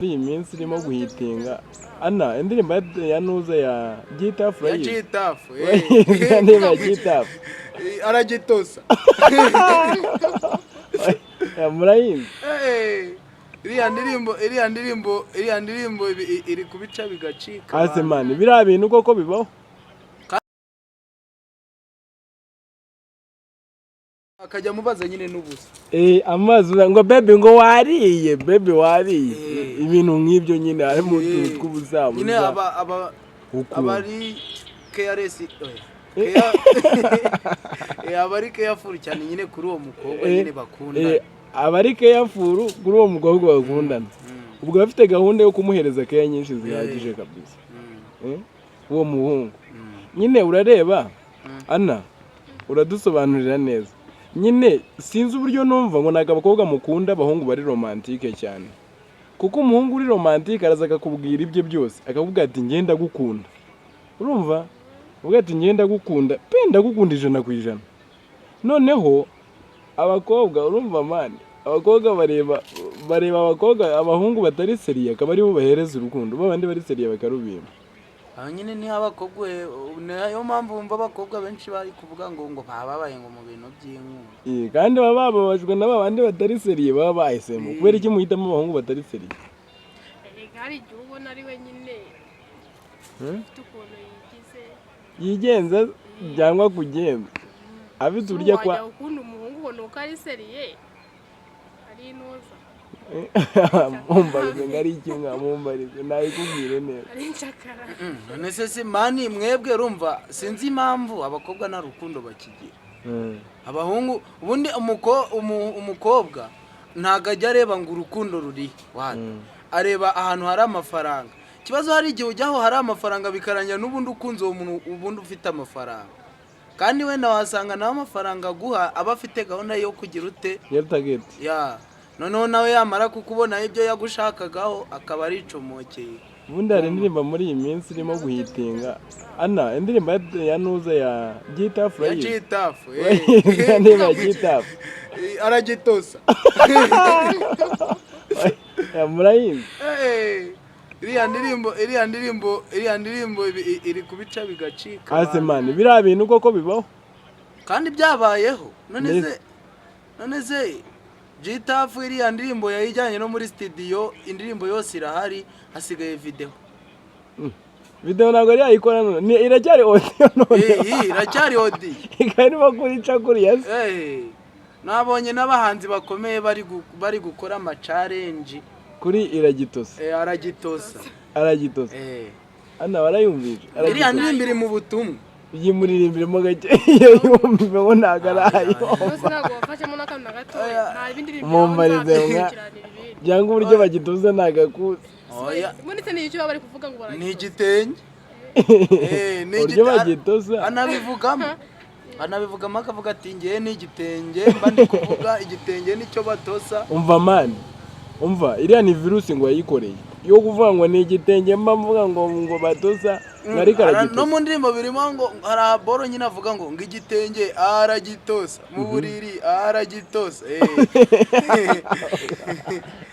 iyi minsi irimo guhitinga ana indirimbo ya nuza ya Gitafu ya Gitafu niba ya Gitafu aragitosa murayizi iriya ndirimbo iri kubica bigacika ase mani biriya bintu koko bibaho akajya mubaza nyine n'ubusa amazi ngo bebe ngo wariye bebe wariye ibintu nk'ibyo nyine ari mu tuntu tw'ubuzamu nyine abari KRS abari careful cyane nyine kuri uwo mukobwa nyine bakunda abari careful kuri uwo mukobwa bakundana ubwo bafite gahunda yo kumuhereza keya nyinshi zihagije kabisa uwo muhungu nyine urareba ana uradusobanurira neza nyine sinzi uburyo numva ngo naga abakobwa mukunda abahungu bari romantike cyane kuko umuhungu uri romantike araza akakubwira ibyo byose akavuga ati ngenda gukunda urumva uvuga ati ngenda gukunda penda gukunda 100%. Noneho abakobwa urumva mani abakobwa bareba abakobwa abahungu batari seriye akaba ari bo bahereza urukundo babandi bari seriye bakarubima nyine ni abakobwa nayo mpamvu bumva abakobwa benshi bari kuvuga ngo bababaye ngo mu bintu by'inkundo kandi baba bababajwe n'abandi batari seriye baba bahisemo kubera iki muhitamo abahungu batari seriye hari igihe ubona ari we nyine ufite ukuntu yigenza cyangwa kugenza afite uburyo kwa wajya ukunda umuhungu ubona uko ari seriye ari inoza mumbarize ngari ikinga mumbarize nayikubwire neza ari nshakara none se mani mwebwe rumva sinzi impamvu abakobwa na rukundo bakigira abahungu ubundi umukobwa ntago ajya areba ngo urukundo ruri wani areba ahantu hari amafaranga kibazo hari igihe ujyaho hari amafaranga bikarangira n'ubundi ukunze uwo muntu ubundi ufite amafaranga kandi wenda wasanga nawe amafaranga aguha aba afite gahunda yo kugira ute target noneho nawe yamara kukubona ibyo yagushakagaho akaba ari icomokeye ubundi hari indirimbo muri iyi minsi irimo guhitinga ana indirimbo ya nuza ya Gitafu ya Gitafu niba ya Gitafu aragitosa murayizi iriya ndirimbo iri kubica bigacika ase mani biriya bintu koko bibaho kandi byabayeho none se Gitafu iriya ndirimbo yayijyanye no muri studio indirimbo yose irahari hasigaye video ntabwo ari yayikora none iracyari audio none iracyari audio ikarimo kurica kuri yasi nabonye n'abahanzi bakomeye bari gukora ama challenge kuri iragitosa aragitosa ana barayumvije iriya ndirimbo iri mu butumwa yimuririmbiremo gake yumviwe nagarayo bose ntabwo bafashemo n'akantu na gatoya nta bindi bintu mumbarize byanga uburyo bagituza nagakuze muri se n'icyo bari kuvuga ngo baragitosa ni igitenge uburyo bagitoza anabivugamo akavuga ati ngiye ni igitenge mba ndi kuvuga igitenge nicyo batosa umva mani umva iriya ni virusi ngo yayikoreye yo kuvuga ngo ni igitenge mba mvuga ngo batosa ngari karagitosa no mu ndirimbo birimo ngo hari aboro nyine avuga ngo igitenge aragitosa mu buriri aragitosa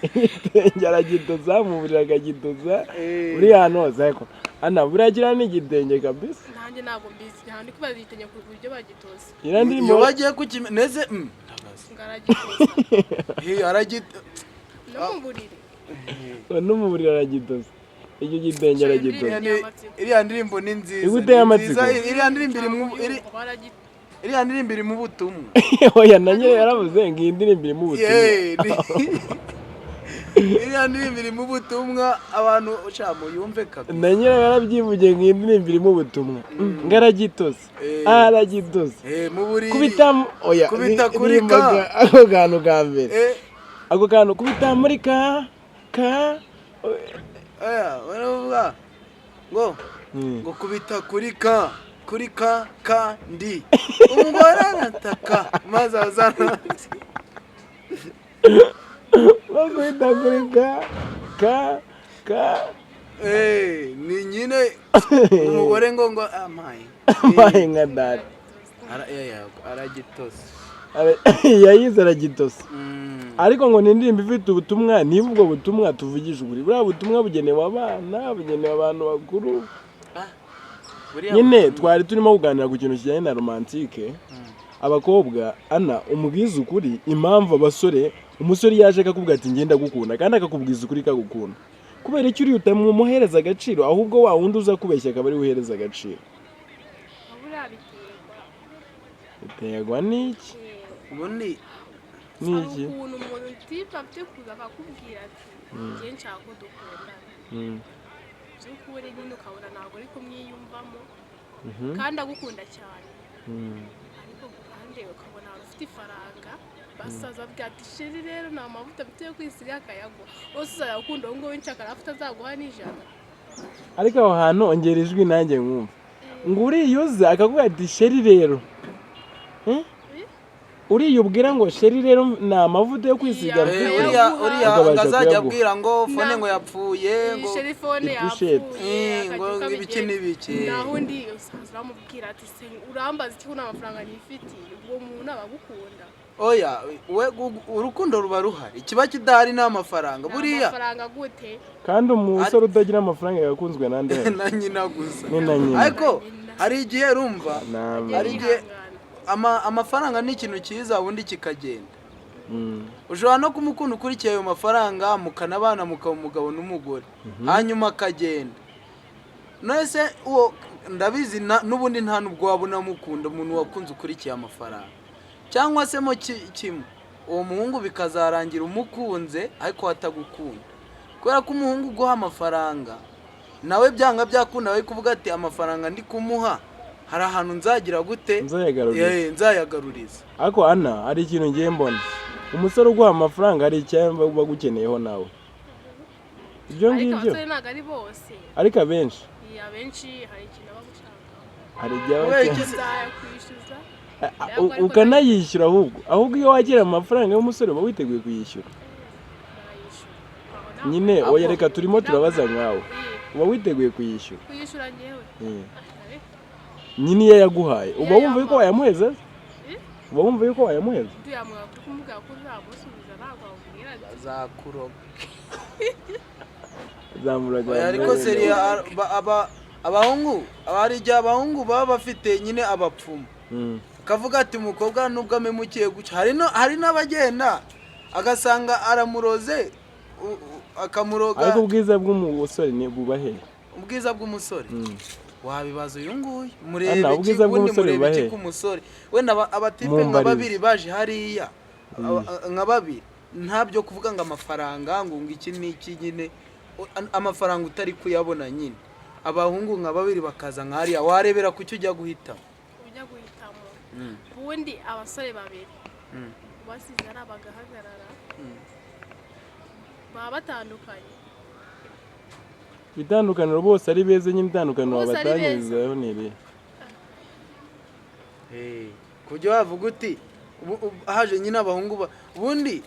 igitenge aragitosa mu buriri akagitosa uri hano hose ariko ana buragira n'igitenge kabisa nanjye ntabwo mbizi handi kuba igitenge ku buryo bagitosa iriya ndirimbo iyo bagiye kukimeneze aragitosa no mu buriri no mu buriri aragitosa icyo gitenge aragitosa iriya ndirimbo ni nziza iguteye amatsiko iriya ndirimbo iri mu butumwa oya na nyine yaravuze ngo iyi ndirimbo iri mu butumwa iriya ndirimbo iri mu butumwa abantu yumve kabisa na nyine yarabyivugiye ngo iyi ndirimbo iri mu butumwa ngo aragitosa aragitosa mu buriri kubita kuri ako kantu ka mbere ako kantu kubita muri ka baravuga ngo kubita kuri ndi umugore arataka maze azana bakubita kuri ni nyine umugore ngo amaye nka dada aragitosa yayize aragitose ariko ngo ni indirimbo ifite ubutumwa niba ubwo butumwa tuvugisha ukuri buriya butumwa bugenewe abana bugenewe abantu bakuru nyine twari turimo kuganira ku kintu kijyanye na romantike abakobwa ana umubwiza ukuri impamvu abasore umusore yaje akakubwira ati ngenda gukunda kandi akakubwiza ukuri kagukunda kubera icyo uri utamuhereza agaciro ahubwo wa wundi uza kubeshya akaba ari uhereza agaciro biterwa n'iki ubundi n'iki ukuntu umuntu utipa afite kuza akakubwira ati njye nshaka ko dukundana by'ukuri nyine ukabona ntabwo uri kumwiyumvamo kandi agukunda cyane ariko ku ruhande ukabona ufite ifaranga basaza bwa ati sheri rero nta mavuta mfite yo kwisiga akayago bose uzayakunda ubu ngubu nshaka amavuta azaguha n'ijana ariko aho hantu ongera ijwi nanjye nkumva ngo uriyuza akakubwira ati sheri rero uriyubwira ngo sheri rero ni amavuta yo kwisiga uriya ngazajya abwira ngo fone ngo yapfuye ngo sheri fone yapfuye ngo ibiki n'ibiki naho undi uramubwira ati se urambaza iki nta mafaranga nifitiye ubwo muntu abagukunda oya we urukundo ruba ruhari ikiba kidahari ni amafaranga buriya amafaranga gute kandi umusore utagira amafaranga yakunzwe nande na nyina gusa ni na nyina ariko hari igihe rumva hari igihe amafaranga ni ikintu cyiza ubundi kikagenda ushobora no kumukunda ukurikiye ayo mafaranga mukanabana mukaba umugabo n'umugore hanyuma akagenda nose uwo ndabizi n'ubundi nta nubwo wabona mukunda umuntu wakunze ukurikiye amafaranga cyangwa se mo kimwe uwo muhungu bikazarangira umukunze ariko atagukunda kubera ko umuhungu uguha amafaranga nawe byanga byakunda we kuvuga ati amafaranga ndi kumuha hari ahantu nzagira gute nzayagaruriza ariko ana hari ikintu ngiye mbona umusore uguha amafaranga hari icyamba uba gukeneyeho nawe ibyo ngibyo ariko abasore ntabwo ari bose ariko abenshi hari ikintu aba gushaka hari igihe nzayakwishyuza ukanayishyura ahubwo iyo wagira amafaranga y'umusore uba witeguye kuyishyura nyine oya reka turimo turabaza nkawe uba witeguye kuyishyura ngewe nyine iyo yaguhaye uba wumva yuko wayamuheza uba wumva yuko wayamuheza kumubwira ko uzamusubiza ntabwo wamubwira azakuroga zamuraga ariko seriya abahungu hari igihe abahungu baba bafite nyine abapfumu akavuga ati umukobwa nubwo amemukiye gutya hari n'abagenda agasanga aramuroze akamuroga ariko ubwiza bw'umusore ni bubahe ubwiza bw'umusore wabibaza uyu nguyu murebe ubundi murebe iki k'umusore wenda abatipe nka babiri baje hariya nka babiri ntabyo kuvuga ngo amafaranga ngo iki n'iki nyine amafaranga utari kuyabona nyine abahungu nka babiri bakaza nka hariya warebera ku cyo ujya guhitamo ubundi abasore babiri basize ari abagahagarara baba batandukanye itandukaniro bose ari beza nyine itandukaniro babatangirizaho ni irihe kujya wavuga uti haje nyine abahungu ubundi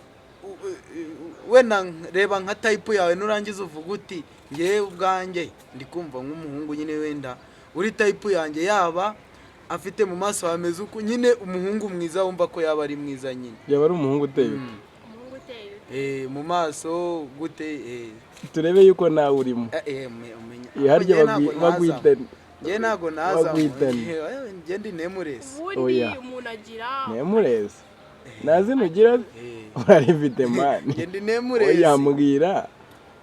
wenda reba nka tayipu yawe nurangiza uvuga uti ngewe ubwanjye ndi kumva nk'umuhungu nyine wenda uri tayipu yanjye yaba afite mu maso hameze uko nyine umuhungu mwiza wumva ko yaba ari mwiza nyine yaba ari umuhungu uteye mu maso gute turebe yuko nawe urimo harya bagwitana njye ntabwo naza njye ndi nemuresi ubundi umuntu agira nemuresi nazi nugira urarifite mani njye ndi nemuresi yambwira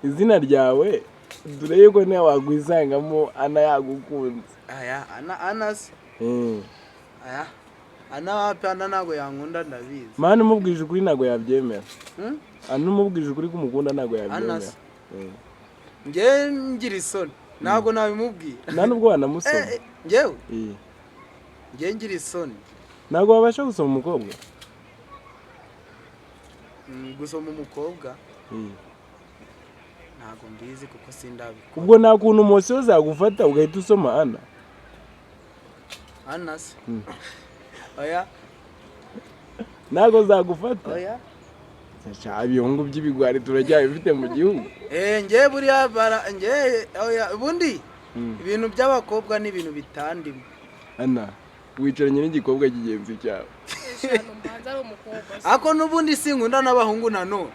izina ryawe turebe yuko nawe wagwisangamo ana yagukunze anasi wapi ana ntabwo yankunda ndabizi mani umubwije ukuri ntabwo yabyemera ana umubwije ukuri ko umukunda ntabwo yabyemera njye ngira isoni ntabwo nabimubwira nta nubwo wanamusoma njyewe njye ngira isoni ntabwo wabasha gusoma umukobwa gusoma umukobwa ntabwo mbizi kuko sindabikora ubwo nta kuntu umosiyo zagufata ugahita usoma ana se oya ntabwo zagufata oya ibihungu by'ibigwari turacyabifite mu gihugu njye buriya ubundi ibintu by'abakobwa ni ibintu bitandimo ana wicaranye n'igikobwa cy'ingenzi cyawe eshanu mbanza ari umukobwa ako n'ubundi sinkunda n'abahungu nanone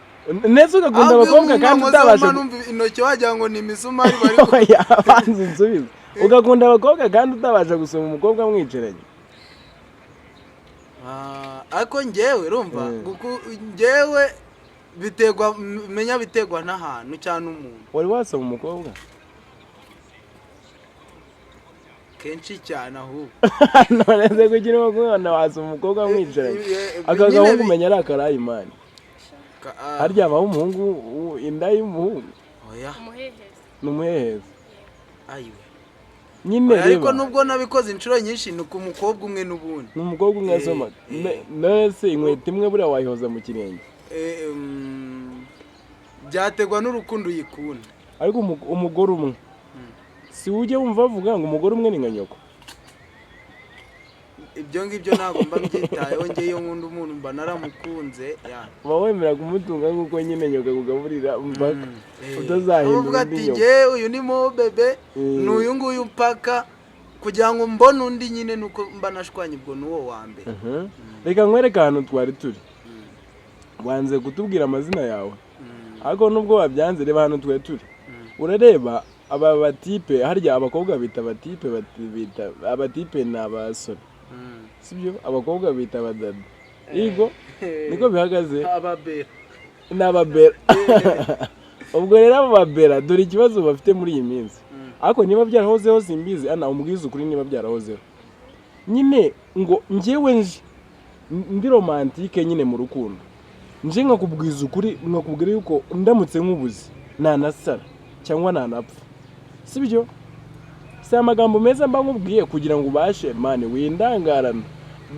neza ugakunda abakobwa kandi utabasha numva intoki wagira ngo ni imisumari bari banza unsubize ugakunda abakobwa kandi utabasha gusoma umukobwa mwicaranye. ariko njyewe urumva njyewe biterwa menya biterwa n'ahantu cyane umuntu. Wari wasoma umukobwa kenshi cyane ahubwo none se kugira ngo umwana wasoma umukobwa mwicaranye akagahungu umenya ari akarayimani haryabaho umuhungu inda y'umuhungu oya ni umuhehezi ayiwe nyine reba ariko nubwo nabikoze inshuro nyinshi ni ku mukobwa umwe n'ubundi ni umukobwa umwe yasomaga nese inkweto imwe buriya wayihoza mu kirenge byategwa n'urukundo uyikunda ariko umugore umwe si ujye wumva bavuga ngo umugore umwe ni nka nyoko. ibyo ngibyo ntabwo mba mbyitayeho ngeyo nkunda umuntu mba naramukunze uba wemera kumutunga nk'uko nyine nyoko akugaburira mpaka utazahindura ati ngewe uyu ni mo bebe ni uyu nguyu mpaka kugira ngo mbone undi nyine nuko mba nashwanye ubwo ni uwo wa mbere. reka nkwereke ahantu twari turi wanze kutubwira amazina yawe ariko nubwo wabyanze reba ahantu twari turi urareba aba batipe harya abakobwa bita abatipe ni abasore sibyo abakobwa bita abadada yego niko bihagaze ni ababera ubwo rero abo babera dore ikibazo bafite muri iyi minsi ariko niba byarahozeho simbizi umubwiza ukuri niba byarahozeho nyine ngo njyewe ndi romantike nyine mu rukundo nje nkakubwiza ukuri nkakubwira yuko ndamutse nk'ubuzi nanasara cyangwa nanapfa sibyo si amagambo meza mba nkubwiye kugira ngo ubashe mane windangarana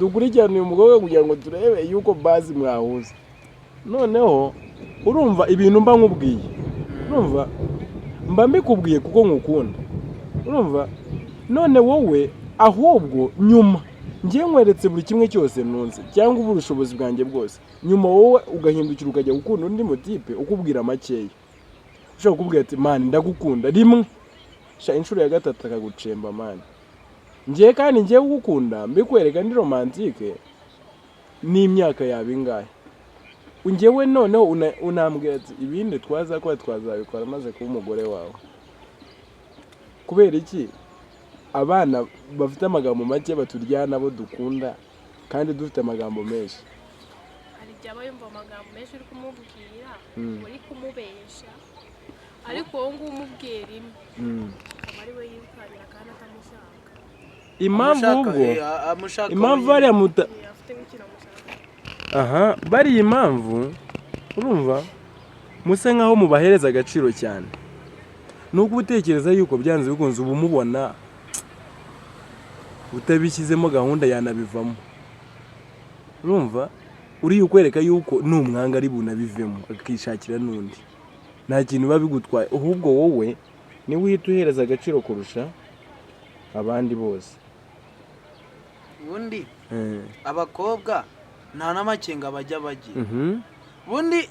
dukurikirane uyu mukobwa kugira ngo turebe yuko bazi mwahuza. Noneho urumva ibintu mba nkubwiye urumva mba mbikubwiye kuko nkukunda urumva none wowe ahubwo nyuma ngiye nkweretse buri kimwe cyose nunze cyangwa ubushobozi bwanjye bwose nyuma wowe ugahindukira ukajya gukunda undi mutipe ukubwira makeya ushobora kukubwira ati mani ndagukunda rimwe inshuro ya gatatu akagucemba mani ngiye kandi ngiye kugukunda mbikwereka ndi romantike n'imyaka yawe ingahe ungewe noneho unambwira ati ibindi twazabikora maze kuba umugore wawe kubera iki abana bafite amagambo make baturyana abo dukunda kandi dufite amagambo menshi. hari igihe aba yumva amagambo menshi uri kumubwira uri kumubesha ariko wowe nguwo umubwira rimwe akaba ari we yirukanira kandi atamushaka impamvu bariya bariya impamvu urumva muse nkaho mubahereza agaciro cyane nuko utekereza yuko byanze bikunze ubu mubona utabishyizemo gahunda yanabivamo urumva uri ukwereka yuko n'umwanga ari bunabivemo akishakira n'undi nta kintu biba bigutwaye ahubwo wowe ni wihita uhereza agaciro kurusha abandi bose. ubundi abakobwa nta n'amakenga bajya bagira ubundi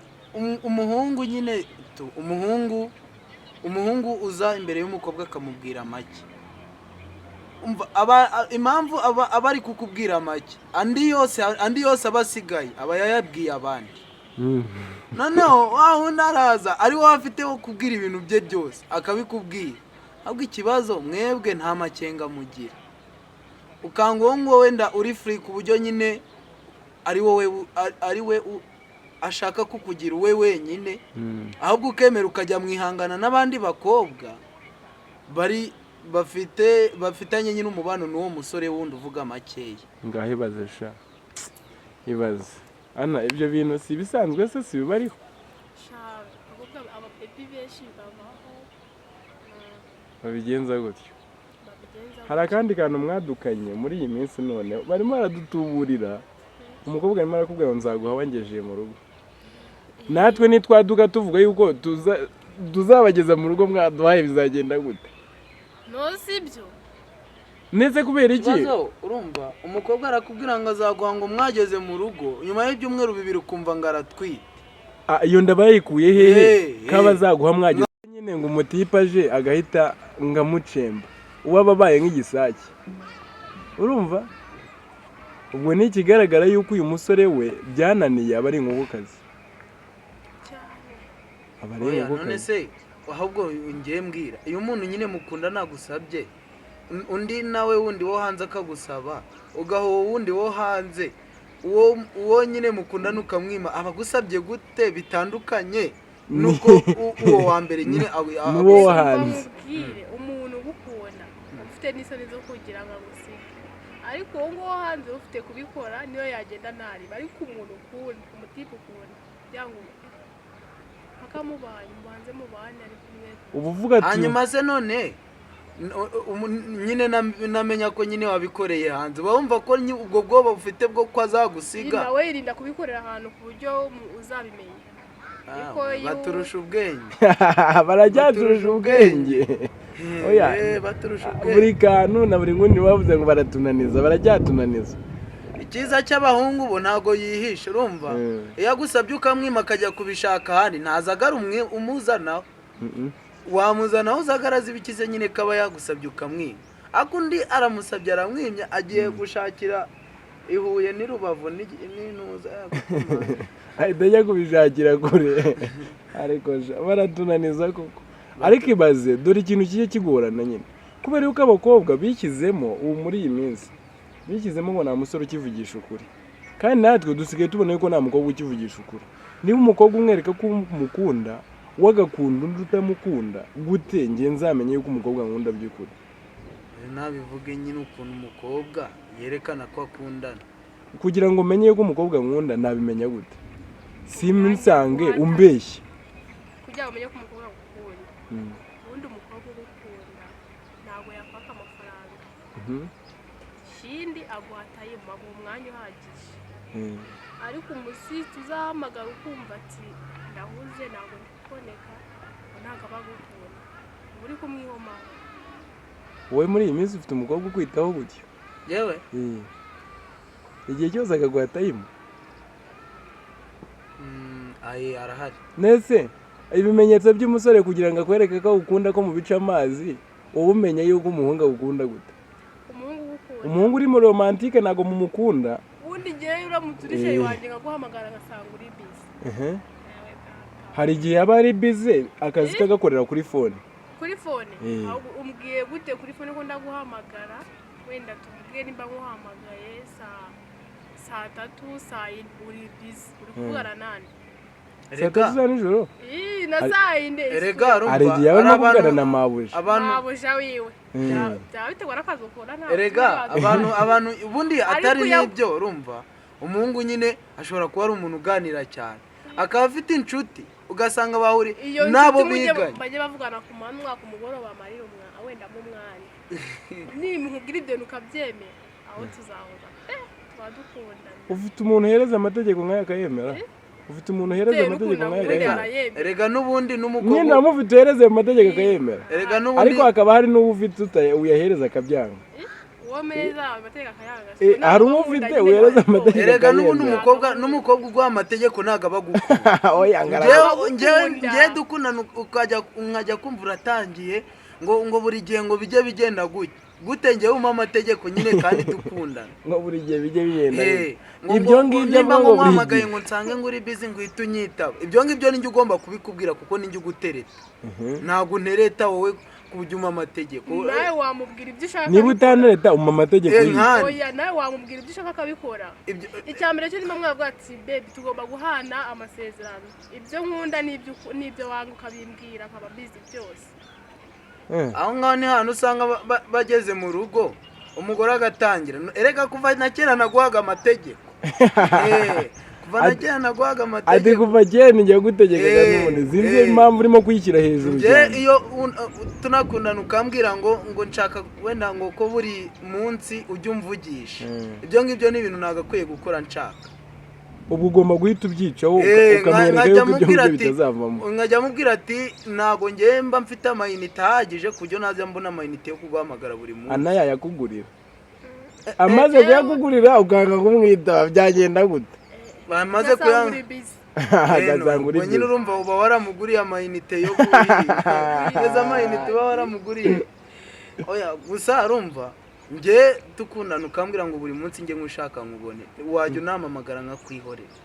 umuhungu nyine umuhungu uza imbere y'umukobwa akamubwira make impamvu aba ari kukubwira make andi yose aba asigaye aba yayabwiye abandi noneho wa wundi araza ari wowe afite wo kubwira ibintu bye byose akabikubwira ahubwo ikibazo mwebwe nta makenga mugira ukanga uwo nguwo wenda uri free ku buryo nyine ari we ashaka kukugira uwe wenyine ahubwo ukemera ukajya mwihangana n'abandi bakobwa bafitanye nyine umubano n'uwo musore wundi uvuga makeya. ngaho ibaze sha ibaze ana ibyo bintu si bisanzwe se si bibariho abapepi benshi babaho babigenza gutyo. hari akandi kantu mwadukanye muri iyi minsi none barimo baradutuburira umukobwa arimo arakubwira ngo nzaguha wangejeje mu rugo natwe nitwaduka tuvuga yuko tuzabageza mu rugo mwaduhaye bizagenda gute no sibyo neze kubera iki urumva umukobwa arakubwira ngo azaguha ngo mwageze mu rugo nyuma y'ibyumweru 2 ukumva ngo aratwite iyo ndabayikuye hehe kabazaguha mwageze nyine ngo umutipe aje agahita ngamucemba uwababaye nk'igisake urumva ubwo ni ikigaragara yuko uyu musore we byananiye aba ari inkokokazi. cyane. aba ari Oya, none inkokokazi. se ahubwo ngiye mbwira iyo umuntu nyine mukunda nagusabye undi nawe wundi wo hanze akagusaba ugaha uwo wundi wo hanze uwo nyine mukundana ukamwima abagusabye gute bitandukanye nuko uwo wa mbere nyine n'uwo hanze. Bamubwire umuntu ugukunda ufite n'isoni zo kugira ngo agusige, ariko uwo nguwo hanze ufite kubikora niyo yagenda ntariba, ariko umuntu ukunda umutipe ukunda byanga akamubanye mubanze mubane ari kumwe. ubu uvuga ati hanyuma se none nyine namenya ko nyine wabikoreye hanze wumva ko ubwo bwoba ufite bwo ko azagusiga nawe yirinda kubikorera ahantu ku buryo uzabimenya. baturusha ubwenge barajyaturusha ubwenge. Oya, baturusha ubwenge. buri kantu na buri ngundi bavuze ngo baratunaniza, barajyatunaniza. icyiza cy'abahungu bo ntago yihisha urumva iyo agusabye ukamwima akajya kubishaka ahandi ntazagara umuzanaho wamuzanaho uzagaraza ibikize nyine kaba yagusabye ukamwima, ariko undi aramusabye aramwimya agiye gushakira ihuye n'irubavu n'intuza ahita ajya kubishakira kure. ariko baratunaniza koko. ariko ibaze dore ikintu kijye kigorana nyine kubera yuko abakobwa bishyizemo ubu muri iyi minsi bishyizemo ngo nta musore ukivugisha ukuri, kandi natwe dusigaye tubona yuko nta mukobwa ukivugisha ukuri. niba umukobwa umwereka ko umukunda wagakunda undi utamukunda gute njye nzamenye yuko umukobwa nkunda by'ukuri? nabivuge nyine ukuntu umukobwa yerekana ko akundana. kugira ngo umenye yuko umukobwa nkunda nabimenya gute? nsange umbeshye. kugira ngo umenye ko umukobwa agukunda ubundi umukobwa ugukunda ntabwo yakwaka amafaranga, ikindi aguha tayimu, aguha umwanya uhagije. ariko umusisi uzahamagara ukumva ati ndahuze ntabwo ndi kuboneka ntabwo aba agukunda uba uri kumwihomaho. wowe muri iyi minsi ufite umukobwa ukwitaho gutyo? yewe igihe cyose akaguha tayimu? arahari. nese ibimenyetso by'umusore kugira ngo akwereke ko agukunda ko mu bice amazi wowe umenya yuko umuhungu agukunda gute? umuhungu uri muri romantike ntabwo mumukunda. ubundi igihe uramutse uri sheri wanjye nkaguhamagara agasanga uri bize. hari igihe aba ari bize akazi kagakorera kuri fone. kuri fone umbwiye gute kuri fone ko ndaguhamagara wenda tubwire nimba nkuhamagaye saa 3 saa 4 uri bize uri kuvugana nande? saa 3 za nijoro? na saa 4. erega hari igihe aba arimo kuvugana na mabuja. mabuja wiwe byaba biterwa n'akazi ukora ntabwo. erega abantu ubundi atari n'ibyo urumva umuhungu nyine ashobora kuba ari umuntu uganira cyane akaba afite inshuti ugasanga bahuri nabo biganye bajye bavugana ku manywa ku mugoroba amarira wenda mu mwanya nimubwira ibyo ukabyemera aho tuzahura tuba dukundana. ufite umuntu uhereza amategeko nk'aya akayemera? ufite umuntu uhereza amategeko nk'aya akayemera? erega n'ubundi n'umukobwa nyine wamufite uhereza amategeko akayemera, erega n'ubundi ariko hakaba hari n'uwo ufite uyahereza akabyanga. hari uwo ufite uhereza amategeko erega n'ubundi n'umukobwa uguha amategeko ntabwo aba agukunda. ngewe dukundana nkajya kumva uratangiye ngo buri gihe ngo bijye bigenda gute ngewe umpa amategeko nyine kandi dukundana ngo buri gihe bijye bigenda ibyo ngibyo niba ngo muhamagaye ngo nsange ngo uri bizi ngo uhite unyitaba ibyo ngibyo ninjye ugomba kubikubwira kuko ninjye ugutereta ntabwo untereta wowe kujya umpa amategeko. nawe wamubwira ibyo ushaka niba utantereta umpa amategeko oya nawe wamubwira ibyo ushaka akabikora. icya mbere cyo nimba mwavuga ati baby tugomba guhana amasezerano, ibyo nkunda n'ibyo wanga ukabimbwira nkaba bizi byose. aho ngaho ni hano usanga bageze mu rugo umugore agatangira erega kuva na kera naguhaga amategeko kuva na kera naguhaga amategeko ati kuva kera nijya gutegekaga n'ubundi sinzi impamvu urimo kwishyira hejuru cyane. iyo tunakundana ukambwira ngo nshaka wenda ngo ko buri munsi ujye umvugisha ibyo ngibyo ni ibintu nagakwiye gukora nshaka. ubu ugomba guhita ubyicaho ukamwereka yuko ibyo ngibyo bitazavamo. nkajya mubwira ati ntabwo ngewe mba mfite amayinite ahagije ku buryo nazajya mbona amayinite yo kuguhamagara buri munsi. anayayakugurira amaze kuyakugurira ukanga kumwitaba byagenda gute? bamaze agasanga uri bizi. nyine urumva uba waramuguriye amayinite yo guhiga amayinite uba waramuguriye. oya gusa urumva njye dukundana ukambwira ngo buri munsi njye ngushaka nkubone wajya unampamagara nkakwihorera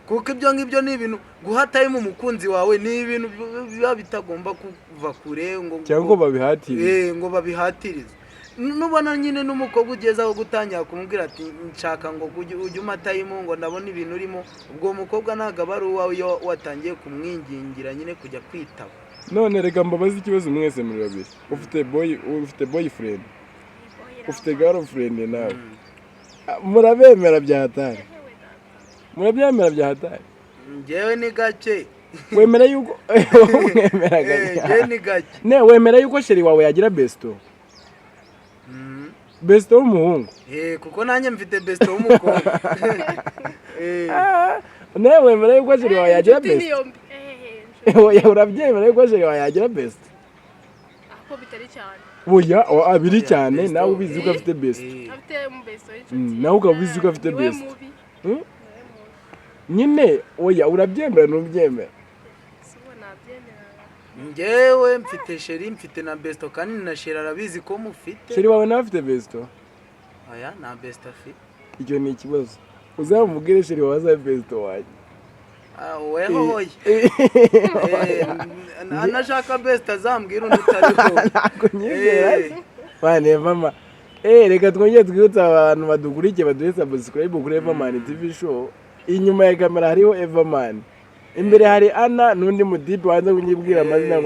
kuko ibyo ngibyo ni ibintu guhatayemo umukunzi wawe ni ibintu biba bitagomba kuva kure ngo cyangwa babihatirize ngo babihatirize nubona nyine n'umukobwa ugeze aho gutangira kumubwira ati nshaka ngo ujye umatayimo ngo ndabona ibintu urimo ubwo mukobwa ntabwo aba ari uwawe iyo watangiye kumwingingira nyine kujya kwitaba. none reka mbabaze ikibazo mwese muri babiri ufite boyfriend ufite girlfriend nawe murabemera bya hatari murabyemera bya hatari njyewe ni gake wemera yuko mwemera gake njyewe ni gake wemera yuko sheri wawe yagira besto besto w'umuhungu kuko nanjye mfite besto w'umukobwa wemera yuko sheri wawe yagira besto urabyemera yuko sheri wawe yagira besto ako bitari cyane oya abiri cyane nawe ubizi ko afite besto afite mu besto y'inshuti nawe ukaba ubizi ko afite besto nyine oya urabyemera ntubyemera njyewe mfite sheri mfite na besto kandi na sheri arabizi ko mufite sheri wawe nawe afite besto oya nta besto afite icyo ni ikibazo uzamubwire sheri wawe azabe besto wanjye weho hoye anashaka besto azambwira undi utariho ntabwo nyizera wane mama reka twongere twibutse abantu badukurikiye baduhe subscribe kuri Everman TV show. Inyuma ya kamera hariho Everman, imbere hari Ana n'undi mutipe wanze kunyibwira amazina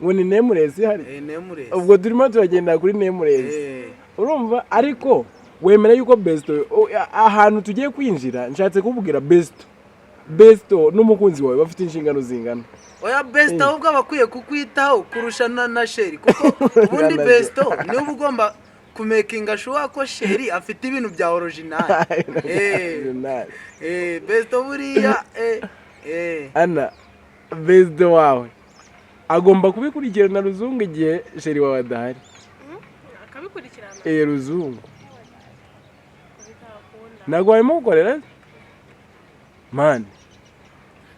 ngo ni Nameless hari. Ubwo turimo turagenda kuri Nameless. Urumva ariko wemera yuko besto ahantu tugiye kwinjira nshatse kubwira besto n'umukunzi wawe bafite inshingano zingana. Oya besto ahubwo abakwiye kukwitaho kurusha na sheri kuko ubundi besto niwe ugomba kumekinga shuwa ko sheri afite ibintu bya original. Besto buriya Ana besto wawe agomba kubikurikirana Ruzungu igihe sheri wawe adahari. Akabikurikirana Ruzungu ntabwo warimo gukorera man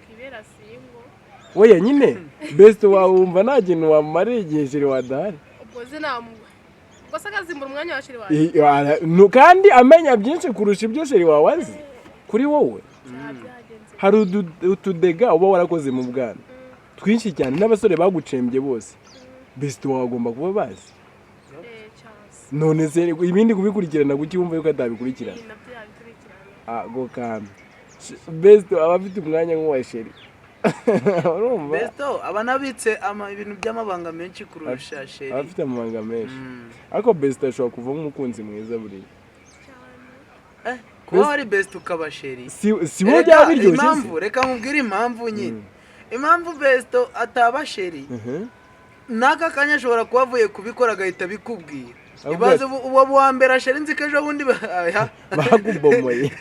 kibera singo oya nyine besto wawe wumva nta kintu wamumarira igihe sheri wawe adahari. ubwo zinamwe gusa akazimbura umwanya wa sheri wawe kandi amenya byinshi kurusha ibyo sheri wawe azi kuri wowe. Hari utudega uba warakoze mu bwana twinshi cyane n'abasore bagucembye bose besto wawe agomba kuba bazi. None se ibindi kubikurikirana kuki wumva yuko atabikurikirana? Go kame besto aba afite umwanya nk'uwa sheri. Urumva besto abanabitse ibintu by'amabanga menshi kurusha sheri. Afite amabanga menshi ariko besto ashobora kuva nk'umukunzi mwiza buriya. Kuba hari besto ukaba sheri si wo byaba biryoshye. Impamvu reka nkubwire impamvu nyine impamvu besto ataba sheri naka kanya ashobora kuba avuye kubikora agahita bikubwira ibaze uwo buhambera sheri nzi ko ejo bundi bagubomoye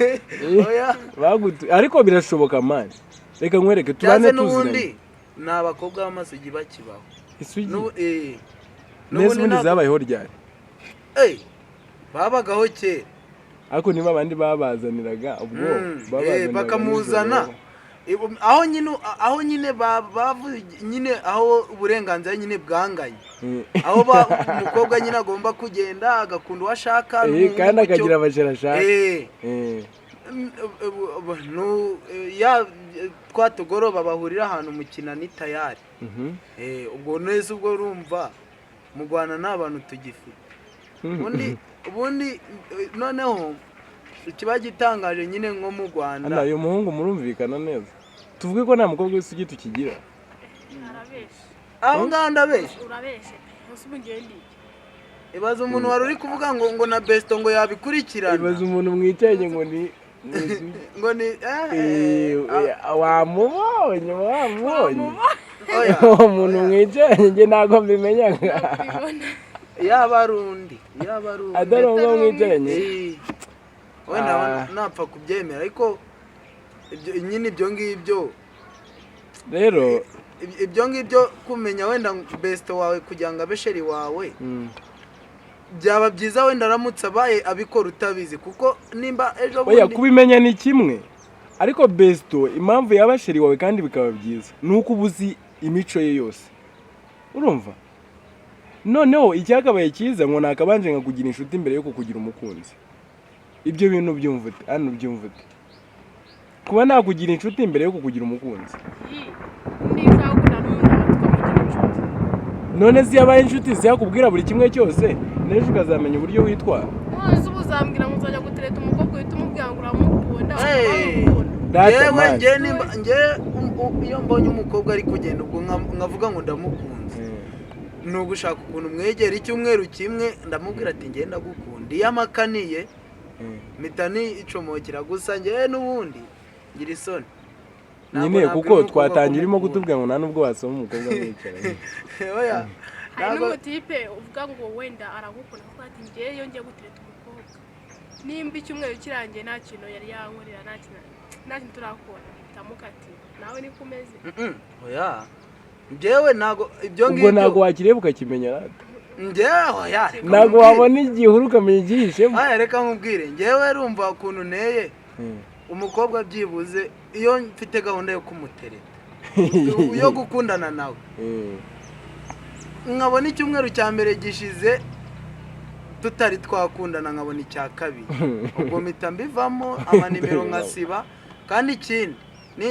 ariko birashoboka mani. Reka nkwereke tubane tuziranye ni abakobwa b'amasugi bakibaho isugi neza ubundi zabayeho ryari babagaho kera ariko niba abandi babazaniraga ubwo bakamuzana aho nyine nyine aho uburenganzira nyine bwanganye aho umukobwa nyine agomba kugenda agakunda uwo ashaka kandi akagira abasheri ashaka twatugoroba bahurira ahantu mu kinani tayari ubwo neza ubwo urumva mu Rwanda nta bantu tugifite ubundi noneho ikiba gitangaje nyine nko mu Rwanda uyu muhungu murumvikana neza tuvuge ko nta mukobwa w'isugi tukigira. Aho ngaho ndabeshya urabeshye usubugendi ibaze umuntu wari uri kuvuga ngo na besto ngo yabikurikirana. Ibaze umuntu mwicaye ngo ni wamubonye umuntu mwicaye njye ntabwo mbimenyaga yaba ari undi adarongo mwicaranye wenda napfa kubyemera ariko nyine ibyo ngibyo rero ibyo ngibyo kumenya wenda besto wawe kugira ngo abe sheri wawe byaba byiza wenda aramutse abaye abikora utabizi kuko nimba ejo bundi kubimenya ni kimwe ariko besto impamvu yaba sheri wawe kandi bikaba byiza nuko ubuzi imico ye yose urumva noneho icyakabaye cyiza ngo nakabanje nkakugira inshuti mbere yo kukugira umukunzi. Ibyo bintu byumvute hano byumvute kuba nakugira inshuti mbere yo kukugira umukunzi. None si yabaye inshuti si yakubwira buri kimwe cyose nejo ukazamenya uburyo witwara. None ubuzambwira ngo uzajya gutereta umukobwa uhita umubwira ngo uramukunda. Yewe nge iyo mbonye umukobwa ari kugenda ubwo nkavuga ngo ndamukunze. Ni ugushaka ukuntu mwegera icyumweru kimwe ndamubwira ati ngenda gukunda. Iyo amakaniye mpita nicomokera gusa ngewe n'ubundi ngira isoni. Nyine kuko twatangira irimo kutubwira ngo nta nubwo wasoma umukobwa mwicaranye. Oya. Hari n'umutipe uvuga ngo wenda aragukunda kuko ati ngewe iyo ngiye gutereta umukobwa nimba icyumweru kirangiye nta kintu yari yankorera nta kintu turakora tamukati nawe niko umeze. Oya. Njyewe nago ibyo ngibyo. Ubwo nago wakireba ukakimenya rata. Njyewe oya. Nago wabona igihuru ukamenya igihishemo. Aya reka nkubwire njyewe rumva ukuntu nteye. Umukobwa byibuze iyo mfite gahunda yo kumutereta yo gukundana nawe nkabona icyumweru cya mbere gishize tutari twakundana nkabona icya kabiri ubwo mpita mbivamo amanimero nkasiba. Kandi ikindi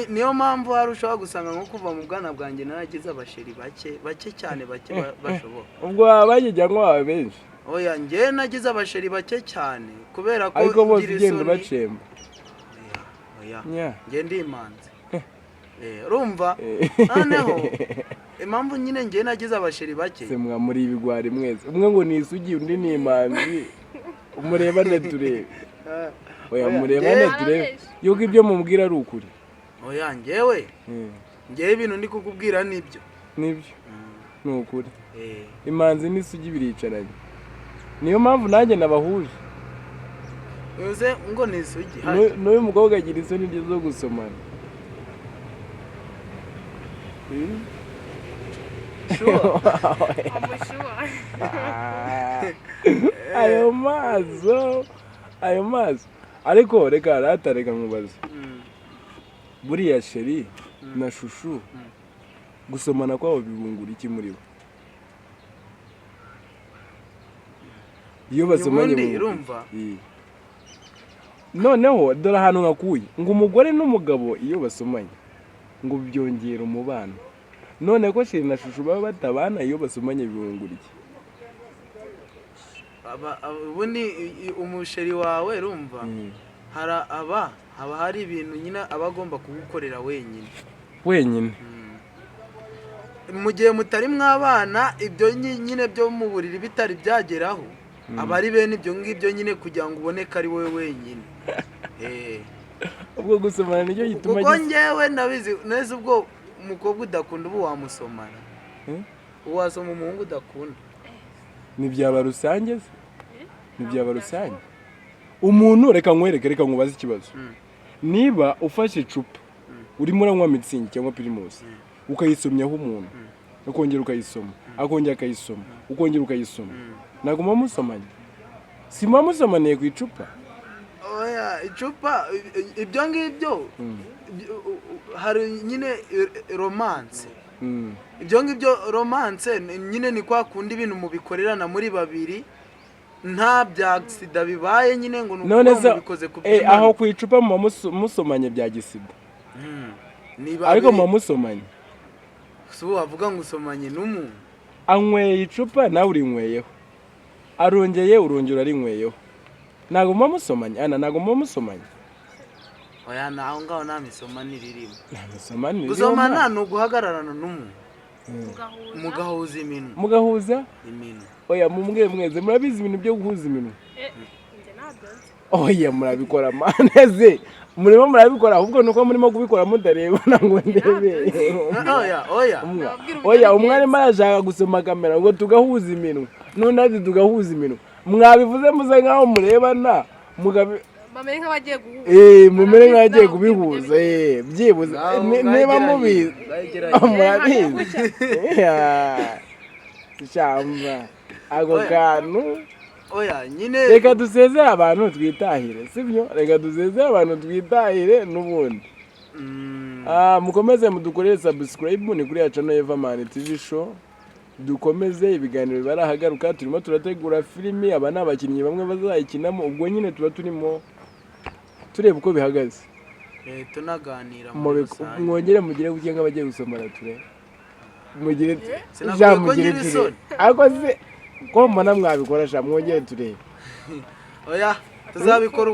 niyo mpamvu hari ushobora gusanga nko kuva mu bwana bwanjye naragize abasheri bake cyane bake bashoboka. Ubwo abajya ngo babe benshi. Oya njye nagize abasheri bake cyane kubera ko ariko bose ugenda bacemba. Njye ndi imanzi. Urumva noneho impamvu nyine njye nagize abasheri bake. Se muri ibigwari mwese umwe ngo ni isugi undi ni imanzi umurebane turebe. Oya murebane turebe yuko ibyo mumubwira ari ukuri. Oya njyewe ibintu ndi kukubwira nibyo ni ukuri. Imanzi n'isugi biricaranye niyo mpamvu nanjye nabahuje. Uze ngo ni isugi n'uyu mukobwa agira isoni zo gusomana. ayo maso ariko reka nkubaze buriya sheri na shushu gusomana kwabo bibungura iki muri bo iyo basomanye urumva? Noneho dore ahantu nkakuye ngo umugore n'umugabo iyo basomanye ngo byongera umubano. None ko sheri na shushu baba batabana iyo basomanye bibungura iki? Ubundi umusheri wawe rumva haba hari ibintu nyine aba agomba kugukorera wenyine. Mu gihe mutari mwabana ibyo nyine byo mu buriri bitari byageraho aba ari bene ibyo ngibyo nyine kugira ngo uboneke ari wowe wenyine. Ubwo gusomana nicyo gituma kuko njyewe ndabizi neza ubwo umukobwa udakunda ubu wamusomana. Wasoma umuhungu udakunda nibyaba rusange se nibyaba rusange. Umuntu reka nkubaze ikibazo. Niba ufashe icupa urimo uranywa mitsingi cyangwa primus ukayisomyaho umuntu ukongera ukayisoma akongera akayisoma ukongera ukayisoma naguma musomanye si musomaniye ku icupa. Oya icupa ibyo ngibyo hari nyine romance. Ibyo ngibyo romance nyine ni kwa kundi ibintu mubikorerana muri babiri nta bya accident bibaye nyine ngo nuko mubikoze ku byuma. Aho ku icupa musomanye bya gisida. Ariko musomanye so wavuga ngo usomanye n'umuntu anyweye icupa nawe urinyweyeho arongeye urongera arinyweyeho ntago musomanye ntago musomanye. Oya naho ngaho nta misomane ririmo. Gusomana ni uguhagararana n'umuntu mugahuza iminwa. Mugahuza iminwa. Oya mumwe mweze murabizi ibintu byo guhuza iminwa. Oya murabikora maneze murimo murabikora ahubwo nuko murimo kubikora mudareba ngo ndebe. Oya umwari marashaka gusoma kamera ngo tugahuza iminwa none tugahuza iminwa mwabivuze muze nkaho murebana mugabe bamere nk'abagiye guhuza. Mumere nk'abagiye kubihuza byibuze niba mubizi murabizi. Shamba ako kantu. Oya nyine reka dusezere abantu twitahire sibyo reka dusezere abantu twitahire n'ubundi. Mukomeze mudukorere subscribe ni kuri ya channel Everman TV show dukomeze ibiganiro barahagaruka turimo turategura filimi aba n'abakinnyi bamwe bazayikinamo ubwo nyine tuba turimo tureba uko bihagaze tunaganira mwongere mugire bugiye nk'abagiye gusomana turebe mugire ture ariko se ko mbona mwabikora sha mwongere turebe oya tuzabikora